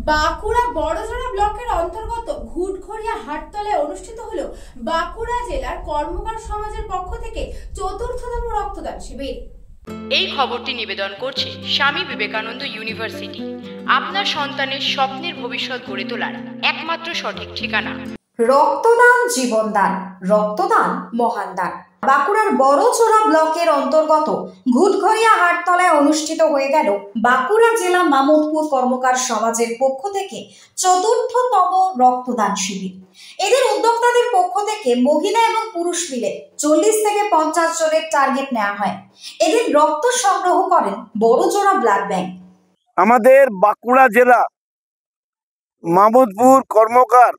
বাঁকুড়া বড়জোড়া ব্লকের অন্তর্গত ঘুটঘড়িয়া হাটতলায় অনুষ্ঠিত হলো বাঁকুড়া জেলার কর্মকার সমাজের পক্ষ থেকে চতুর্থতম রক্তদান শিবির। এই খবরটি নিবেদন করছে স্বামী বিবেকানন্দ ইউনিভার্সিটি, আপনার সন্তানের স্বপ্নের ভবিষ্যৎ গড়ে তোলার একমাত্র সঠিক ঠিকানা। রক্তদান জীবনদান, রক্তদান মহান দান। বাঁকুড়ার বড়জোড়া ব্লকের অন্তর্গত ঘুটঘড়িয়া হাটতলায় অনুষ্ঠিত হয়ে গেল বাঁকুড়া জেলা মামুদপুর কর্মকার সমাজের পক্ষ থেকে চতুর্থতম রক্তদান শিবির। এদের উদ্যোক্তাদের পক্ষ থেকে মহিলা এবং পুরুষ মিলে 40 থেকে 50 জনের টার্গেট নেওয়া হয়। এদের রক্ত সংগ্রহ করেন বড়জোড়া ব্লাড ব্যাংক। আমাদের বাঁকুড়া জেলা মামুদপুর কর্মকার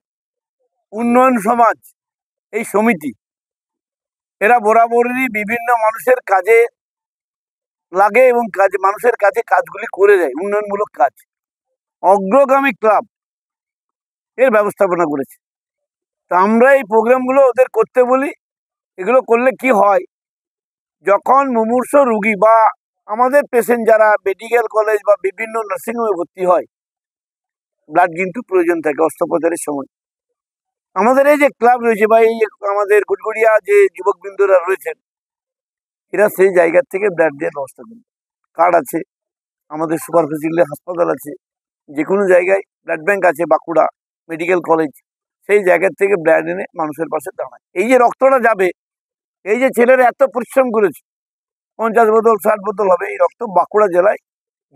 উন্নয়ন সমাজ এই সমিতি, এরা বরাবরই বিভিন্ন মানুষের কাজে লাগে এবং মানুষের কাছে কাজগুলি করে দেয়, উন্নয়নমূলক কাজ। অগ্রগামী ক্লাব এর ব্যবস্থাপনা করেছে। তো আমরা এই প্রোগ্রামগুলো ওদের করতে বলি। এগুলো করলে কি হয়, যখন মুমূর্ষ রুগী বা আমাদের পেশেন্ট যারা মেডিকেল কলেজ বা বিভিন্ন নার্সিংহোমে ভর্তি হয়, ব্লাড কিন্তু প্রয়োজন থাকে অস্ত্রোপচারের সময়। আমাদের এই যে ক্লাব রয়েছে বা এই আমাদের ঘুটঘড়িয়া যে যুবকবৃন্দরা রয়েছেন, এরা সেই জায়গার থেকে ব্লাড দেওয়ার ব্যবস্থা করে। কার্ড আছে, আমাদের সুপার ফেসিলিটি হাসপাতাল আছে, যে কোনো জায়গায় ব্লাড ব্যাংক আছে, বাঁকুড়া মেডিকেল কলেজ, সেই জায়গার থেকে ব্লাড এনে মানুষের পাশে দাঁড়ায়। এই যে রক্তটা যাবে, এই যে ছেলেরা এত পরিশ্রম করেছে, 50 বোতল 60 বোতল হবে, এই রক্ত বাঁকুড়া জেলায়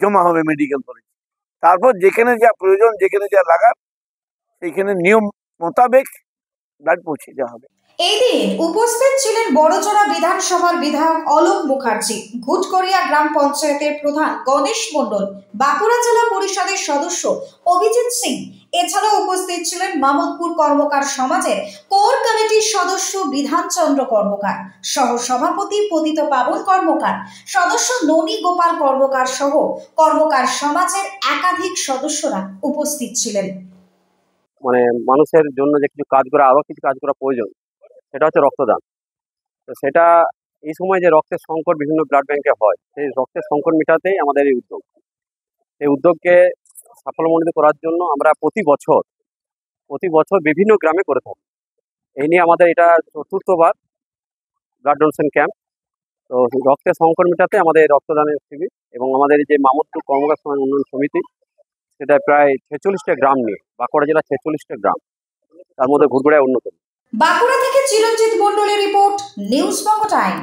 জমা হবে মেডিকেল কলেজ। তারপর যেখানে যা প্রয়োজন, যেখানে যা লাগার, সেইখানে নিয়ম মোতাবেক ব্লাড পৌঁছে দেওয়া হবে। এই দিন উপস্থিত ছিলেন বড়জোড়া বিধানসভার বিধায়ক অলোক মুখার্জি, ঘুটঘড়িয়া গ্রাম পঞ্চায়েতের প্রধান গণেশ মণ্ডল, বাঁকুড়া জেলা পরিষদের সদস্য অভিজিৎ সিং। এছাড়াও উপস্থিত ছিলেন মামুদপুর কর্মকার সমাজের কোর কমিটির সদস্য বিধানচন্দ্র কর্মকার, সহ সভাপতি পতিত পাবন কর্মকার, সদস্য ননী গোপাল কর্মকার সহ কর্মকার সমাজের একাধিক সদস্যরা উপস্থিত ছিলেন। মানে মানুষের জন্য যে কিছু কাজ করা, আরো কিছু কাজ করা প্রয়োজন, সেটা হচ্ছে রক্তদান। তো সেটা এই সময় যে রক্তের সংকট বিভিন্ন ব্লাড ব্যাংকে হয়, সেই রক্তের সংকট মেটাতেই আমাদের এই উদ্যোগ। এই উদ্যোগকে সাফল্যমণ্ডিত করার জন্য আমরা প্রতি বছর বিভিন্ন গ্রামে করে থাকি। এই নিয়ে আমাদের এটা চতুর্থবার ব্লাড ডোনেশন ক্যাম্প। তো রক্তের সংকট মেটাতে আমাদের রক্তদানের শিবির, এবং আমাদের যে মামুদপুর কর্মকার সমাজ উন্নয়ন সমিতি, সেটা প্রায় 46টা গ্রাম নিয়ে, বাঁকুড়া জেলা 46টা গ্রাম, তার মধ্যে ঘুটঘড়িয়া অন্যতম। বাঁকুড়া থেকে চিরঞ্জিত মণ্ডলের রিপোর্ট, নিউজ বঙ্গ টাইম।